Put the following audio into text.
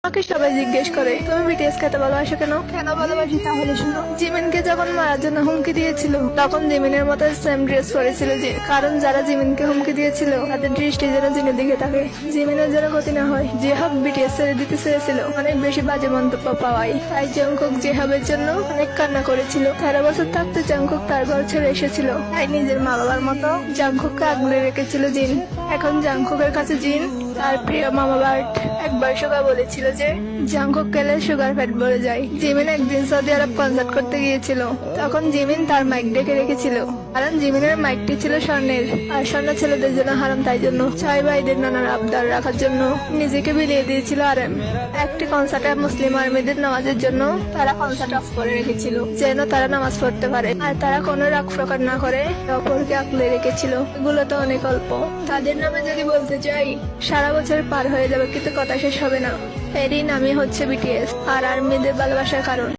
আমাকে সবাই জিজ্ঞেস করে তুমি বিটিএস খেতে ভালোবাসো কেন? কেন ভালোবাসি তাহলে শুনো। জিমিনকে যখন মারার জন্য হুমকি দিয়েছিল তখন জিমিনের মতো সেম ড্রেস পরেছিল যে, কারণ যারা জিমিনকে হুমকি দিয়েছিল তাদের দৃষ্টি যেন জিনের দিকে থাকে, জিমিনের যেন ক্ষতি না হয়। জেহাব বিটিএস ছেড়ে দিতে চেয়েছিল অনেক বেশি বাজে মন্তব্য পাওয়ায়, তাই জংকুক জেহাবের জন্য অনেক কান্না করেছিল। 13 বছর থাকতে জংকুক তার ঘর ছেড়ে এসেছিল, তাই নিজের মা বাবার মতো জংকুককে আগলে রেখেছিল জিন। এখন জংকুকের কাছে জিন তার প্রিয় মামা বার্ট। একবার সুগা বলেছিল যে জাংকুক খেলে সুগার ফ্যাট বেড়ে যায়। জিমিন একদিন সৌদি আরব কনসার্ট করতে গিয়েছিল, তখন জিমিন তার মাইক ডেকে রেখেছিল, কারণ জিমিনের মাইকটি ছিল স্বর্ণের, আর স্বর্ণ ছেলেদের জন্য হারাম, তাই জন্য 6 ভাইদের নানার আবদার রাখার জন্য নিজেকে বিলিয়ে দিয়েছিল আরএম। একটি কনসার্টে মুসলিম আর্মিদের নামাজের জন্য তারা কনসার্ট অফ করে রেখেছিল, যেন তারা নামাজ পড়তে পারে, আর তারা কোনো রাগ প্রকার না করে অপরকে আঁকলে রেখেছিল। এগুলো তো অনেক অল্প, তাদের নামে যদি বলতে চাই সারা বছর পার হয়ে যাবে, কিন্তু কথা শেষ হবে না। এরই নামই হচ্ছে বিটিএস, আর আর্মিদের ভালোবাসার কারণ।